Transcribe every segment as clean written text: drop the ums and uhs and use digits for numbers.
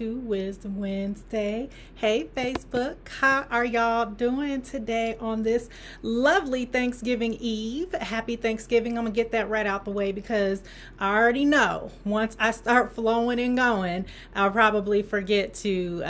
to Wisdom Wednesday. Hey, Facebook, how are y'all doing today on this lovely Thanksgiving Eve? Happy Thanksgiving. I'm going to get that right out the way because I already know once I start flowing and going, I'll probably forget to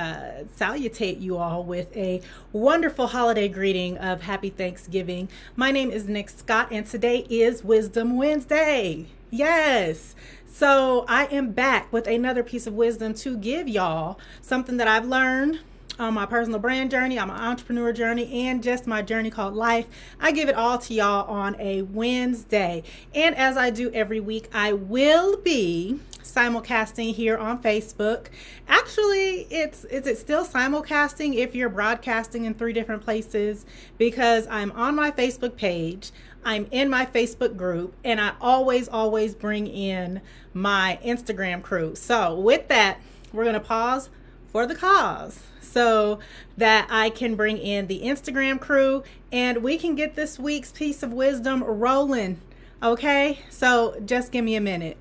salutate you all with a wonderful holiday greeting of Happy Thanksgiving. My name is Nick Scott, and today is Wisdom Wednesday. Yes. So I am back with another piece of wisdom to give y'all, something that I've learned on my personal brand journey, on my entrepreneur journey, and just my journey called life. I give it all to y'all on a Wednesday. And as I do every week, I will be simulcasting here on Facebook. Actually, is it still simulcasting if you're broadcasting in 3 different places? Because I'm on my Facebook page, I'm in my Facebook group, and I always bring in my Instagram crew. So with that, we're going to pause for the cause so that I can bring in the Instagram crew and we can get this week's piece of wisdom rolling. Okay, so just give me a minute.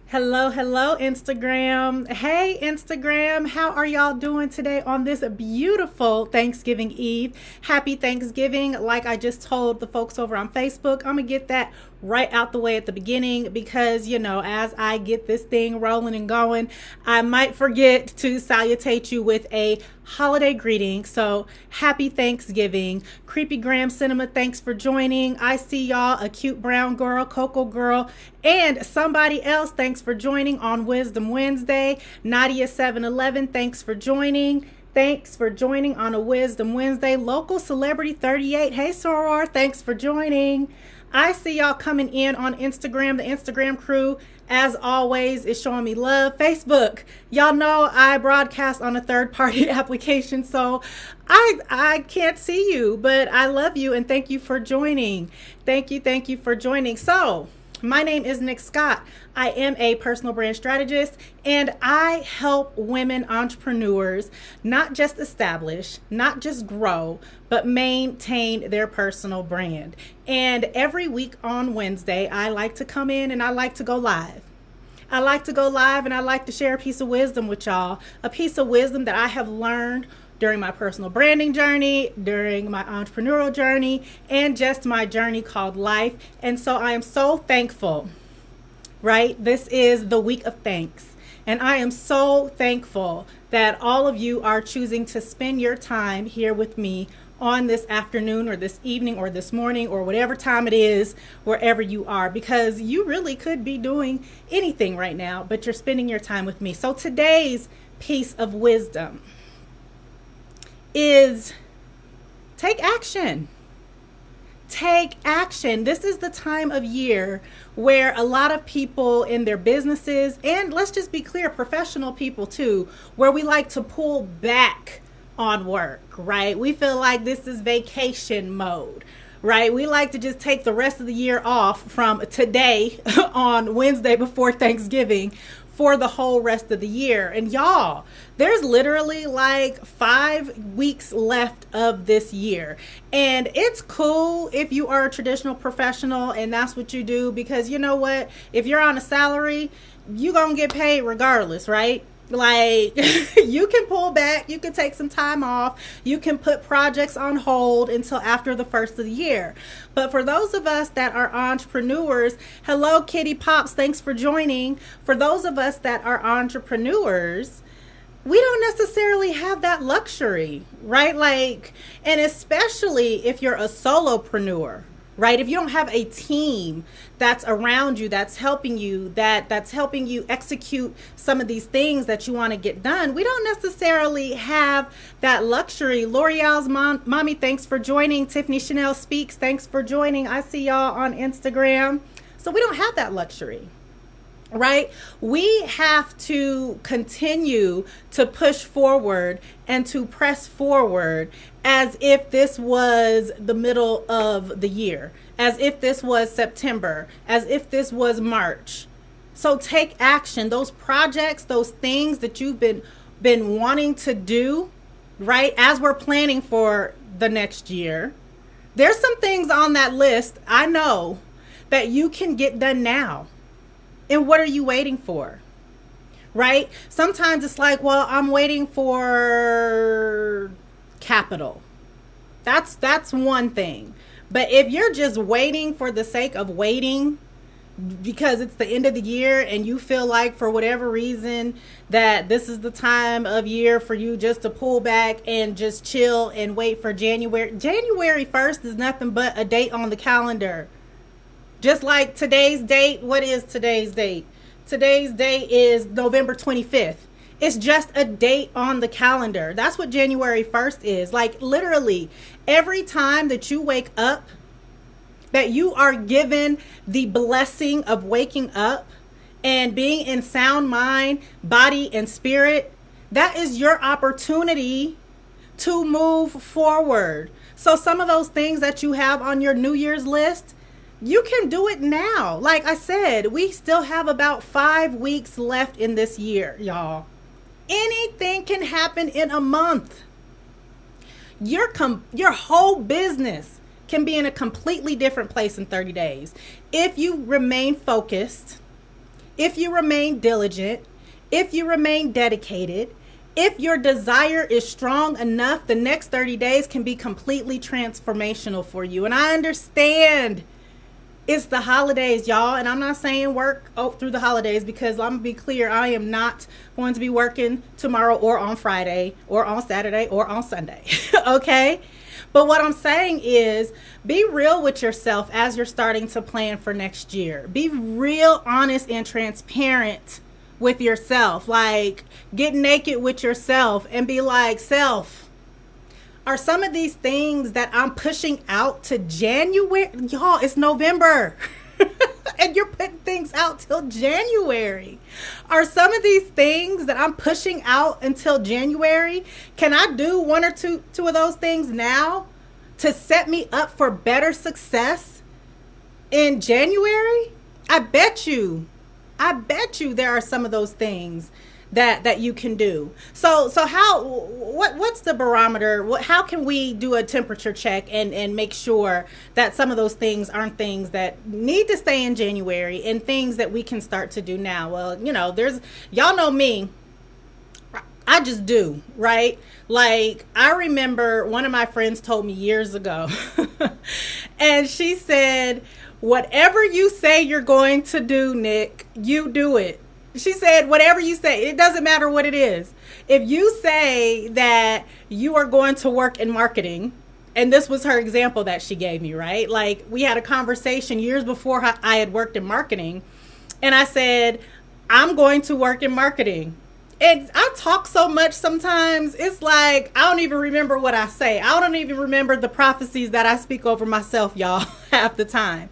Hello, Instagram. Hey, Instagram. How are y'all doing today on this beautiful Thanksgiving Eve? Happy Thanksgiving. Like I just told the folks over on Facebook, I'm going to get that right out the way at the beginning because, you know, as I get this thing rolling and going, I might forget to salutate you with a holiday greeting. So happy Thanksgiving. Creepy Graham Cinema, thanks for joining. I see y'all, a cute brown girl, Coco girl, and somebody else, thanks for joining on Wisdom Wednesday. Nadia 711, thanks for joining. Thanks for joining on a Wisdom Wednesday. Local Celebrity 38, hey Soror, thanks for joining. I see y'all coming in on Instagram. The Instagram crew, as always, is showing me love. Facebook, y'all know I broadcast on a third-party application, so I can't see you, but I love you and thank you for joining. Thank you for joining. So, my name is Nick Scott. I am a personal brand strategist and I help women entrepreneurs not just establish, not just grow, but maintain their personal brand. And every week on Wednesday, I like to come in and I like to go live. I like to go live and I like to share a piece of wisdom with y'all, a piece of wisdom that I have learned during my personal branding journey, during my entrepreneurial journey, and just my journey called life. And so I am so thankful, right? This is the week of thanks. And I am so thankful that all of you are choosing to spend your time here with me on this afternoon or this evening or this morning or whatever time it is, wherever you are, because you really could be doing anything right now, but you're spending your time with me. So today's piece of wisdom is take action. Take action. This is the time of year where a lot of people in their businesses, and let's just be clear, professional people too, where we like to pull back on work, right? We feel like this is vacation mode, right? We like to just take the rest of the year off from today on Wednesday before Thanksgiving for the whole rest of the year. And y'all, there's literally like 5 weeks left of this year. And it's cool if you are a traditional professional and that's what you do, because you know what? If you're on a salary, you're going to get paid regardless, right? Like you can pull back, you can take some time off, you can put projects on hold until after the first of the year. But for those of us that are entrepreneurs, hello Kitty Pops, thanks for joining. For those of us that are entrepreneurs, we don't necessarily have that luxury, right? Like, and especially if you're a solopreneur, right? If you don't have a team that's around you, that's helping you, that's helping you execute some of these things that you want to get done, we don't necessarily have that luxury. L'Oreal's mommy, thanks for joining. Tiffany Chanel Speaks, thanks for joining. I see y'all on Instagram. So we don't have that luxury, right? We have to continue to push forward and to press forward as if this was the middle of the year, as if this was September, as if this was March. So take action. Those projects, those things that you've been wanting to do, right? As we're planning for the next year, there's some things on that list I know that you can get done now. And what are you waiting for? right? Sometimes it's like, well, I'm waiting for capital. That's one thing. But if you're just waiting for the sake of waiting, because it's the end of the year and you feel like for whatever reason that this is the time of year for you just to pull back and just chill and wait for January 1st is nothing but a date on the calendar. Just like today's date. What is today's date? Today's date is November 25th. It's just a date on the calendar. That's what January 1st is. Like literally every time that you wake up, that you are given the blessing of waking up and being in sound mind, body, and spirit, that is your opportunity to move forward. So some of those things that you have on your New Year's list, you can do it now. Like I said, we still have about 5 weeks left in this year, y'all. Anything can happen in a month. Your whole business can be in a completely different place in 30 days. If you remain focused, if you remain diligent, if you remain dedicated, if your desire is strong enough, the next 30 days can be completely transformational for you. And I understand it's the holidays, y'all. And I'm not saying work through the holidays, because I'm going to be clear, I am not going to be working tomorrow or on Friday or on Saturday or on Sunday. Okay? But what I'm saying is be real with yourself as you're starting to plan for next year. Be real, honest, and transparent with yourself. Like, get naked with yourself and be like, self, are some of these things that I'm pushing out to January? Y'all, it's November. And you're putting things out till January. Are some of these things that I'm pushing out until January, can I do one or two of those things now to set me up for better success in January? I bet you there are some of those things that you can do. So what's the barometer? How can we do a temperature check and make sure that some of those things aren't things that need to stay in January and things that we can start to do now? Well, y'all know me. I just do, right? Like, I remember one of my friends told me years ago, and she said, whatever you say you're going to do, Nick, you do it. She said, whatever you say, it doesn't matter what it is. If you say that you are going to work in marketing, and this was her example that she gave me, right? Like, we had a conversation years before I had worked in marketing, and I said, I'm going to work in marketing. And I talk so much sometimes, it's like, I don't even remember what I say. I don't even remember the prophecies that I speak over myself, y'all, half the time.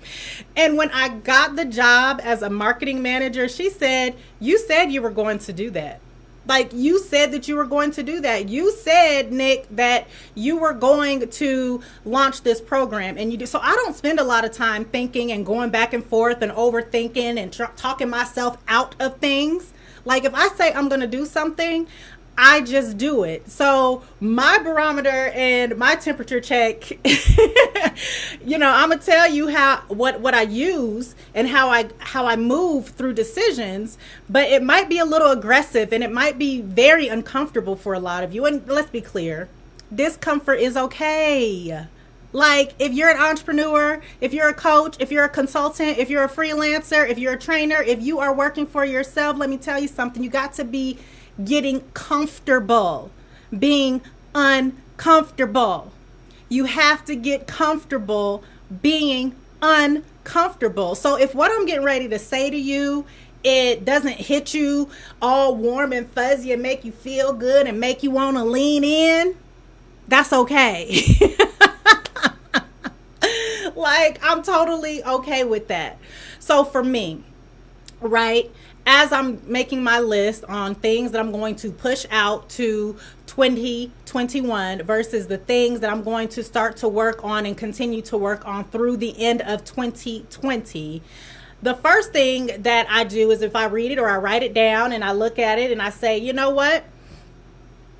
And when I got the job as a marketing manager, she said, you said you were going to do that. Like, you said that you were going to do that. You said, Nick, that you were going to launch this program, and you do. So I don't spend a lot of time thinking and going back and forth and overthinking and talking myself out of things. Like, if I say I'm going to do something, I just do it. So my barometer and my temperature check, I'm going to tell you what I use and how I move through decisions, but it might be a little aggressive and it might be very uncomfortable for a lot of you. And let's be clear, discomfort is okay. Like, if you're an entrepreneur, if you're a coach, if you're a consultant, if you're a freelancer, if you're a trainer, if you are working for yourself, let me tell you something. You got to be getting comfortable being uncomfortable. You have to get comfortable being uncomfortable. So if what I'm getting ready to say to you, it doesn't hit you all warm and fuzzy and make you feel good and make you want to lean in, that's okay. Like, I'm totally okay with that. So for me, right, as I'm making my list on things that I'm going to push out to 2021 versus the things that I'm going to start to work on and continue to work on through the end of 2020, the first thing that I do is if I read it or I write it down and I look at it and I say, you know what?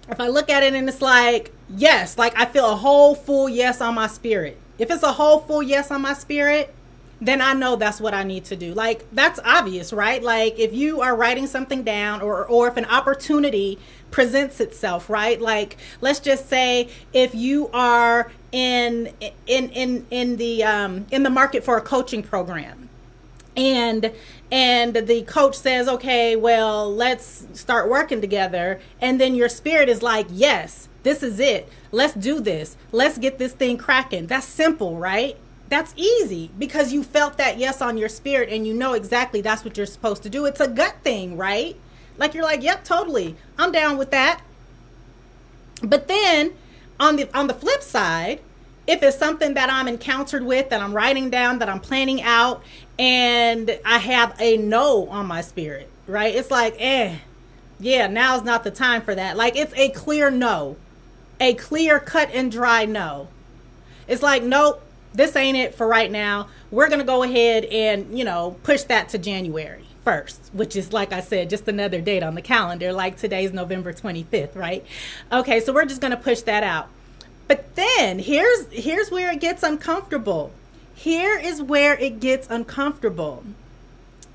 If I look at it and it's like, yes, like I feel a whole full yes on my spirit. If it's a whole full yes on my spirit, then I know that's what I need to do. Like, that's obvious, right? Like, if you are writing something down, or if an opportunity presents itself, right? Like, let's just say if you are in the market for a coaching program, and the coach says, okay, well, let's start working together, and then your spirit is like, yes, this is it, let's do this, let's get this thing cracking. That's simple, right? That's easy, because you felt that yes on your spirit, and you know exactly that's what you're supposed to do. It's a gut thing, right? Like, you're like, yep, totally, I'm down with that. But then on the flip side, if it's something that I'm encountered with, that I'm writing down, that I'm planning out, and I have a no on my spirit, right? It's like, yeah, now's not the time for that. Like, it's a clear no, a clear cut and dry no. It's like, nope, this ain't it for right now. We're going to go ahead and, push that to January 1st, which is, like I said, just another date on the calendar. Like, today's November 25th, right? Okay, so we're just going to push that out. But then here's where it gets uncomfortable. Here is where it gets uncomfortable.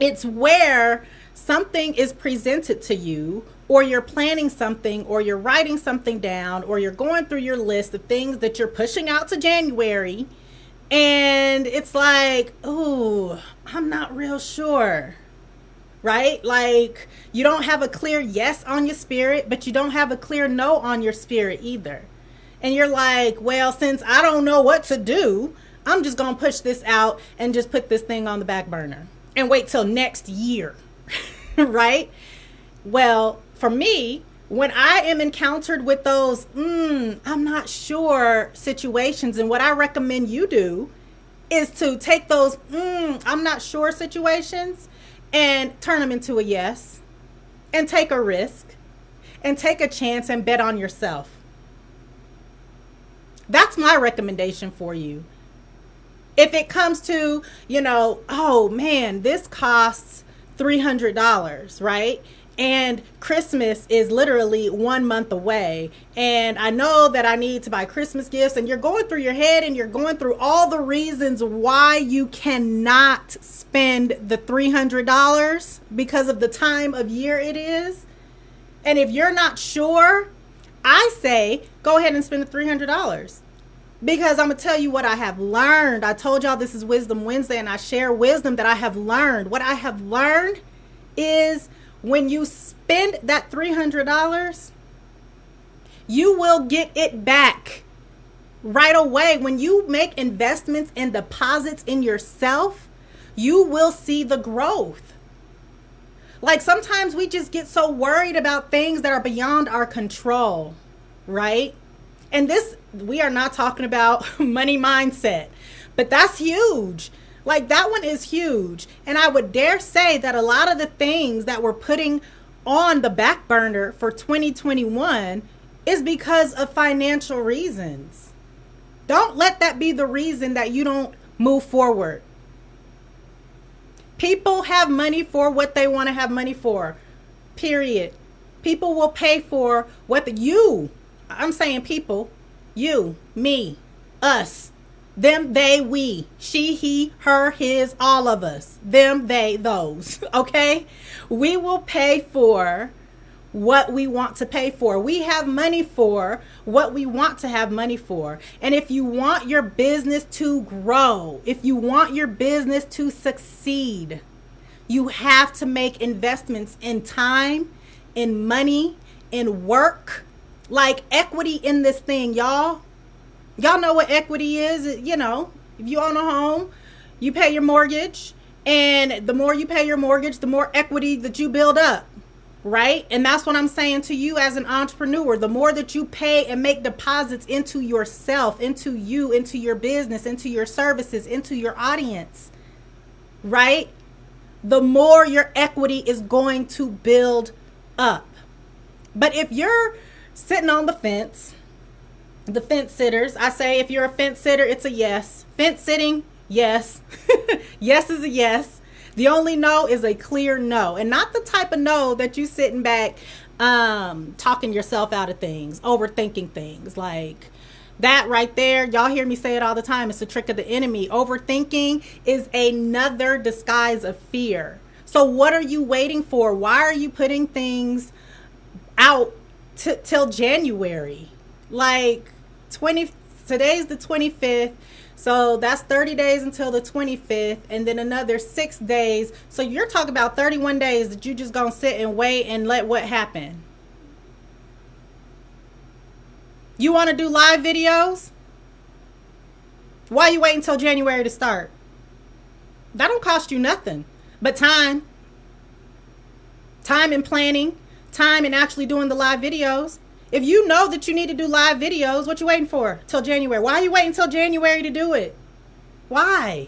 It's where something is presented to you, or you're planning something, or you're writing something down, or you're going through your list of things that you're pushing out to January, and it's like, oh, I'm not real sure, right? Like, you don't have a clear yes on your spirit, but you don't have a clear no on your spirit either. And you're like, well, since I don't know what to do, I'm just going to push this out and just put this thing on the back burner and wait till next year, right? Well, for me, when I am encountered with those, I'm not sure situations, and what I recommend you do is to take those, I'm not sure situations, and turn them into a yes, and take a risk, and take a chance, and bet on yourself. That's my recommendation for you. If it comes to, oh man, this costs $300, right? And Christmas is literally 1 month away, and I know that I need to buy Christmas gifts, and you're going through your head and you're going through all the reasons why you cannot spend the $300 because of the time of year it is. And if you're not sure, I say go ahead and spend the $300, because I'm going to tell you what I have learned. I told y'all this is Wisdom Wednesday, and I share wisdom that I have learned. What I have learned is, when you spend that $300, you will get it back right away. When you make investments and deposits in yourself, you will see the growth. Like, sometimes we just get so worried about things that are beyond our control, right? And we are not talking about money mindset, but that's huge. Like, that one is huge. And I would dare say that a lot of the things that we're putting on the back burner for 2021 is because of financial reasons. Don't let that be the reason that you don't move forward. People have money for what they want to have money for, period. People will pay for I'm saying people, you, me, us, them, they, we, she, he, her, his, all of us, them, they, those, okay? We will pay for what we want to pay for. We have money for what we want to have money for. And if you want your business to grow, if you want your business to succeed, you have to make investments in time, in money, in work, like equity in this thing, y'all. Y'all know what equity is. If you own a home, you pay your mortgage, and the more you pay your mortgage, the more equity that you build up, right? And that's what I'm saying to you as an entrepreneur. The more that you pay and make deposits into yourself, into you, into your business, into your services, into your audience, right? The more your equity is going to build up. But if you're sitting on the fence sitters, I say, if you're a fence sitter, it's a yes. Fence sitting, yes. Yes is a yes. The only no is a clear no. And not the type of no that you sitting back talking yourself out of things, overthinking things. Like, That right there, y'all hear me say it all the time. It's a trick of the enemy. Overthinking is another disguise of fear. So what are you waiting for? Why are you putting things out till January? Like today's the 25th. So that's 30 days until the 25th, and then another 6 days. So you're talking about 31 days that you just gonna sit and wait and let what happen? You want to do live videos? Why you waiting until January to start? That don't cost you nothing but time. Time and planning, time and actually doing the live videos. If you know that you need to do live videos, what you waiting for till January? Why are you waiting till January to do it? Why?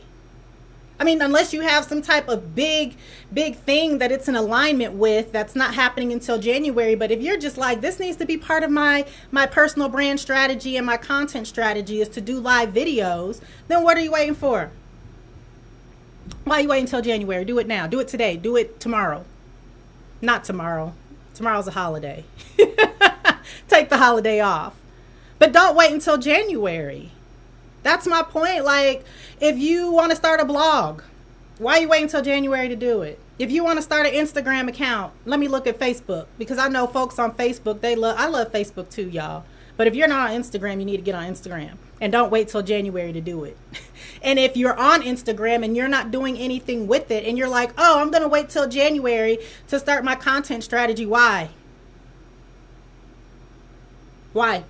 I mean, unless you have some type of big thing that it's in alignment with, that's not happening until January. But if you're just like, this needs to be part of my personal brand strategy and my content strategy is to do live videos, then what are you waiting for? Why are you waiting until January? Do it now. Do it today. Do it tomorrow. Not tomorrow. Tomorrow's a holiday. Take the holiday off. But don't wait until January. That's my point. Like, if you want to start a blog, why are you waiting until January to do it? If you want to start an Instagram account, let me look at Facebook, because I know folks on Facebook, I love Facebook too, y'all. But if you're not on Instagram, you need to get on Instagram, and don't wait till January to do it. And if you're on Instagram and you're not doing anything with it, and you're like, oh, I'm going to wait till January to start my content strategy. Why? Why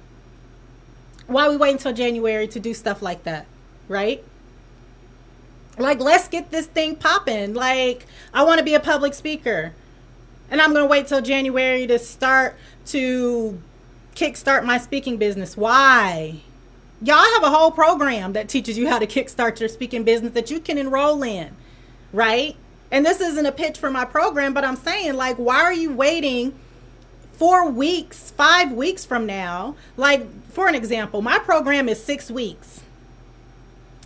are we waiting till January to do stuff like that? Right? Like, let's get this thing popping. Like, I want to be a public speaker, and I'm going to wait till January to kickstart my speaking business. Why? Y'all have a whole program that teaches you how to kickstart your speaking business that you can enroll in, right? And this isn't a pitch for my program, but I'm saying, like, why are you waiting 4 weeks, 5 weeks from now? Like, for an example, my program is 6 weeks.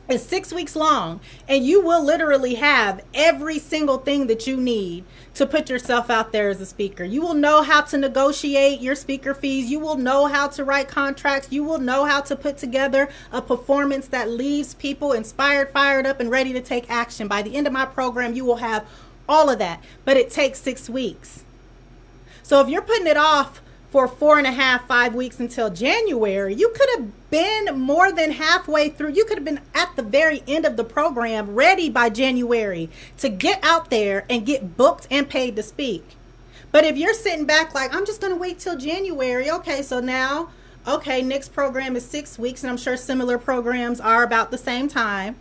It's 6 weeks long, and you will literally have every single thing that you need to put yourself out there as a speaker. You will know how to negotiate your speaker fees. You will know how to write contracts. You will know how to put together a performance that leaves people inspired, fired up, and ready to take action. By the end of my program, you will have all of that, but it takes 6 weeks. So if you're putting it off for 4.5, 5 weeks until January, you could have been more than halfway through. You could have been at the very end of the program, ready by January to get out there and get booked and paid to speak. But if you're sitting back like, I'm just going to wait till January. Okay, so now, Nick's program is 6 weeks, and I'm sure similar programs are about the same time.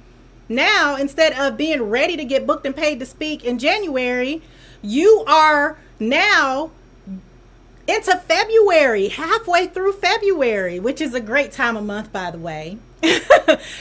Now, instead of being ready to get booked and paid to speak in January, you are now into February, halfway through February, which is a great time of month, by the way.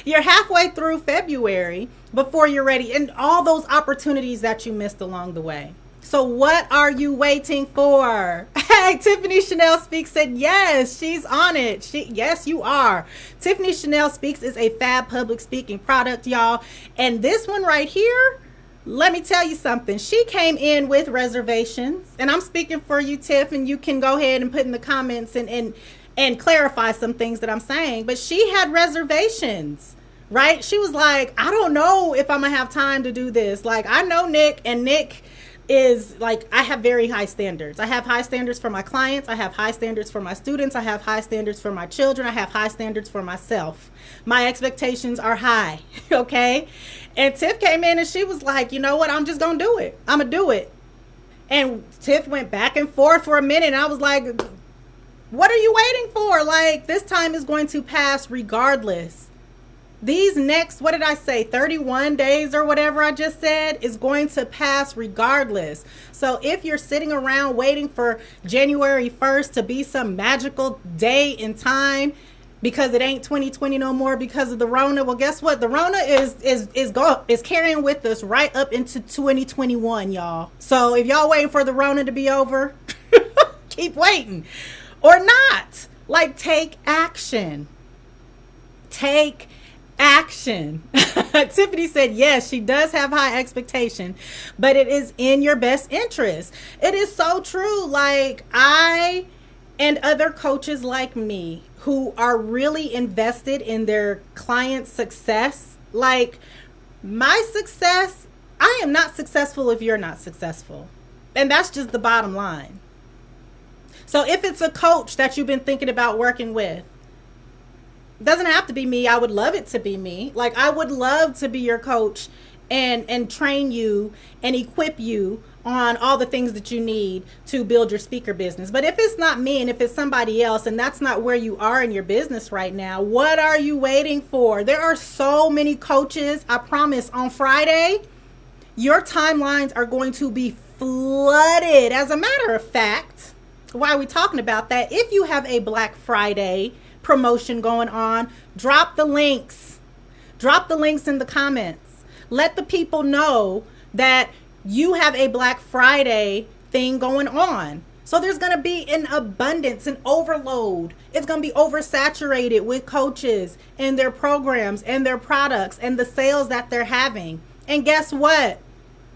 You're halfway through February before you're ready, and all those opportunities that you missed along the way. So what are you waiting for? Hey, Tiffany Chanel Speaks said, yes, she's on it. Yes, you are. Tiffany Chanel Speaks is a fab public speaking product, y'all. And this one right here, let me tell you something. She came in with reservations, and I'm speaking for you, Tiff, and you can go ahead and put in the comments and clarify some things that I'm saying. But she had reservations, right? She was like, I don't know if I'm gonna have time to do this. Like, I know Nick, and Nick is like, I have very high standards. I have high standards for my clients. I have high standards for my students. I have high standards for my children. I have high standards for myself. My expectations are high. Okay. And Tiff came in and she was like, you know what? I'm just going to do it. I'm going to do it. And Tiff went back and forth for a minute. And I was like, what are you waiting for? Like, this time is going to pass regardless. These next, what did I say, 31 days or whatever I just said, is going to pass regardless. So if you're sitting around waiting for January 1st to be some magical day in time because it ain't 2020 no more because of the Rona, well, guess what? The Rona is carrying with us right up into 2021, y'all. So if y'all waiting for the Rona to be over, keep waiting. Or not. Like, take action. Take action. Tiffany said, yes, she does have high expectation, but it is in your best interest. It is so true. Like, I and other coaches like me who are really invested in their clients' success. Like my success, I am not successful if you're not successful. And that's just the bottom line. So if it's a coach that you've been thinking about working with, doesn't have to be me. I would love it to be me. Like I would love to be your coach and train you and equip you on all the things that you need to build your speaker business. But if it's not me and if it's somebody else and that's not where you are in your business right now, what are you waiting for? There are so many coaches. I promise on Friday, your timelines are going to be flooded. As a matter of fact, why are we talking about that? If you have a Black Friday promotion going on, drop the links. Drop the links in the comments. Let the people know that you have a Black Friday thing going on. So there's going to be an abundance, an overload. It's going to be oversaturated with coaches and their programs and their products and the sales that they're having. And guess what?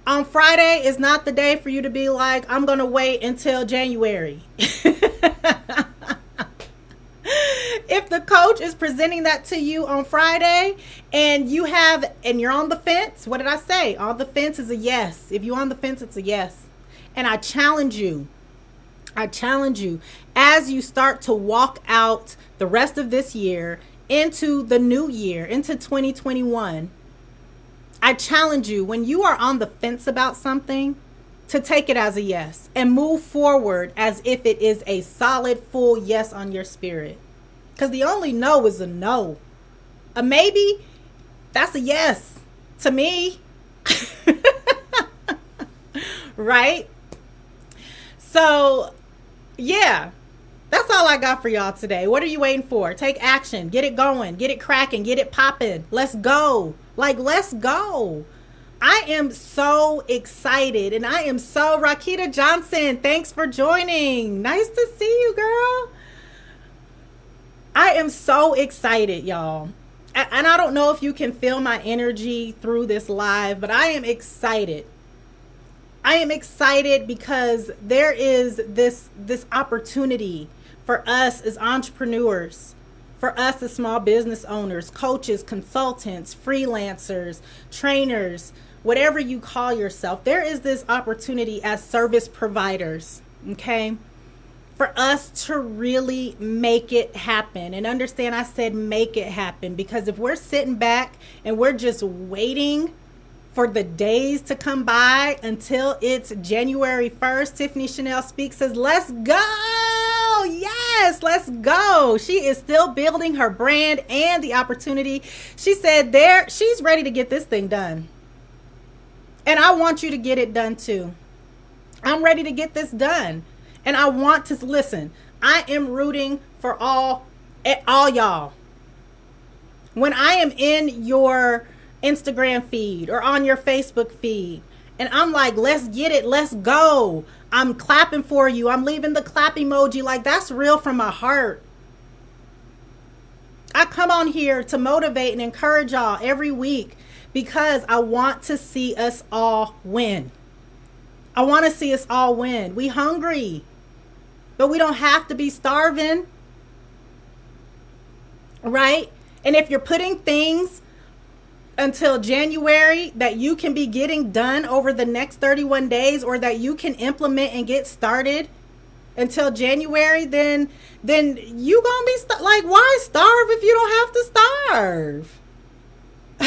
On Friday is not the day for you to be like, I'm going to wait until January. If the coach is presenting that to you on Friday and you're on the fence, what did I say? On the fence is a yes. If you're on the fence, it's a yes. And I challenge you as you start to walk out the rest of this year into the new year, into 2021. I challenge you, when you are on the fence about something, to take it as a yes and move forward as if it is a solid, full yes on your spirit. Because the only no is a no. A maybe, that's a yes to me. Right? So, yeah, that's all I got for y'all today. What are you waiting for? Take action. Get it going. Get it cracking. Get it popping. Let's go. Like, let's go. I am so excited. And I am so, Rakita Johnson, thanks for joining. Nice to see you, girl. I am so excited, y'all. And I don't know if you can feel my energy through this live, but I am excited. I am excited because there is this opportunity for us as entrepreneurs, for us as small business owners, coaches, consultants, freelancers, trainers, whatever you call yourself. There is this opportunity as service providers, okay, for us to really make it happen. And understand, I said make it happen, because if we're sitting back and we're just waiting for the days to come by until it's January 1st, Tiffany Chanel Speaks says, let's go. Yes, let's go. She is still building her brand and the opportunity. She said she's ready to get this thing done. And I want you to get it done too. I'm ready to get this done. And I want to listen. I am rooting for all y'all. When I am in your Instagram feed or on your Facebook feed, and I'm like, let's get it, let's go, I'm clapping for you, I'm leaving the clap emoji, like that's real from my heart. I come on here to motivate and encourage y'all every week because I want to see us all win. I want to see us all win. We hungry, but we don't have to be starving, right? And if you're putting things until January that you can be getting done over the next 31 days, or that you can implement and get started until January, then you gonna be like, why starve if you don't have to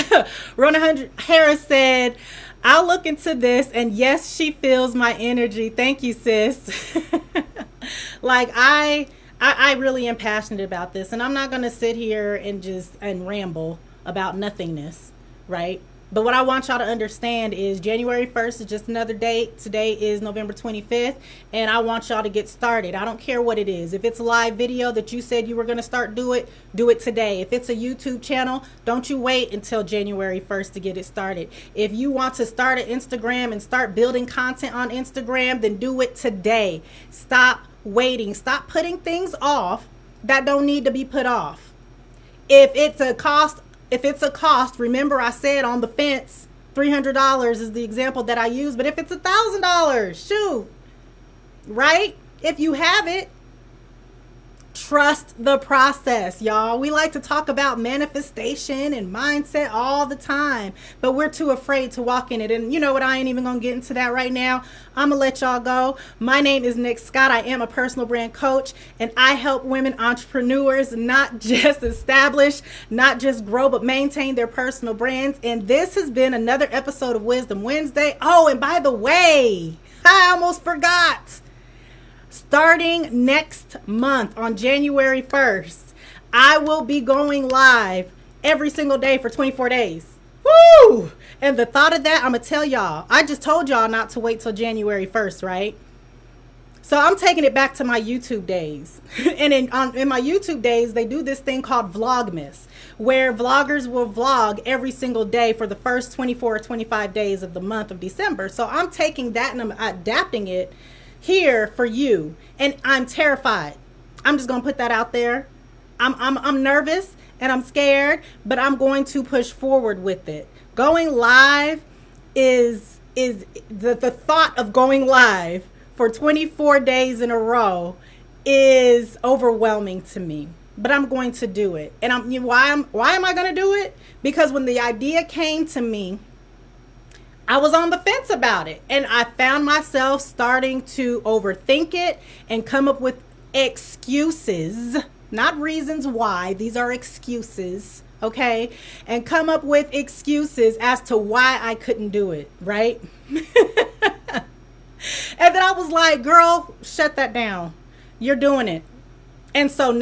starve? Rona Harris said, I'll look into this, and yes, she feels my energy. Thank you, sis. Like I really am passionate about this, and I'm not gonna sit here and ramble about nothingness, right? But what I want y'all to understand is January 1st is just another date. Today is November 25th, and I want y'all to get started. I don't care what it is. If it's a live video that you said you were going to start, do it today. If it's a YouTube channel, don't you wait until January 1st to get it started. If you want to start an Instagram and start building content on Instagram, then do it today. Stop waiting. Stop putting things off that don't need to be put off. If it's a cost, remember I said on the fence, $300 is the example that I use. But if it's $1,000, shoot, right? If you have it, Trust the process, y'all. We like to talk about manifestation and mindset all the time, but we're too afraid to walk in it. And you know what? I ain't even going to get into that right now. I'm going to let y'all go. My name is Nick Scott. I am a personal brand coach, and I help women entrepreneurs not just establish, not just grow, but maintain their personal brands. And this has been another episode of Wisdom Wednesday. Oh, and by the way, I almost forgot. Starting next month on January 1st, I will be going live every single day for 24 days. Woo! And the thought of that, I'm going to tell y'all, I just told y'all not to wait till January 1st, right? So I'm taking it back to my YouTube days. And in my YouTube days, they do this thing called Vlogmas, where vloggers will vlog every single day for the first 24 or 25 days of the month of December. So I'm taking that and I'm adapting it here for you, and I'm terrified. I'm just gonna put that out there. I'm nervous and I'm scared, but I'm going to push forward with it. Going live is the thought of going live for 24 days in a row is overwhelming to me, but I'm going to do it. And why am I going to do it? Because when the idea came to me, I was on the fence about it, and I found myself starting to overthink it and come up with excuses, not reasons why. These are excuses, okay? And come up with excuses as to why I couldn't do it, right? And then I was like, girl, shut that down. You're doing it. And so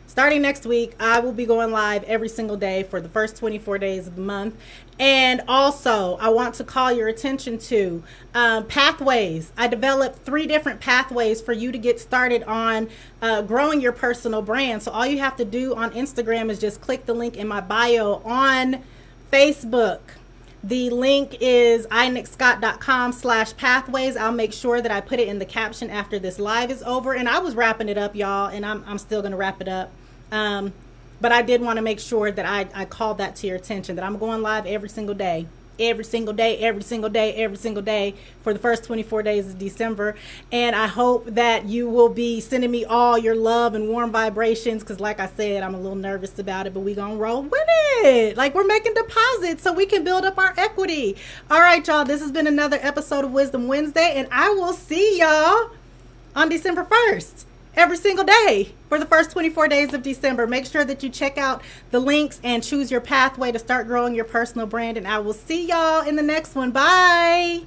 starting next week, I will be going live every single day for the first 24 days of the month. And also, I want to call your attention to pathways. I developed 3 different pathways for you to get started on growing your personal brand. So all you have to do on Instagram is just click the link in my bio. On Facebook, the link is inickscott.com/pathways. I'll make sure that I put it in the caption after this live is over. And I was wrapping it up, y'all, and I'm still going to wrap it up. But I did want to make sure that I called that to your attention, that I'm going live every single day for the first 24 days of December. And I hope that you will be sending me all your love and warm vibrations, because like I said, I'm a little nervous about it, but we're going to roll with it. Like, we're making deposits so we can build up our equity. All right, y'all, this has been another episode of Wisdom Wednesday, and I will see y'all on December 1st. Every single day for the first 24 days of December. Make sure that you check out the links and choose your pathway to start growing your personal brand. And I will see y'all in the next one. Bye.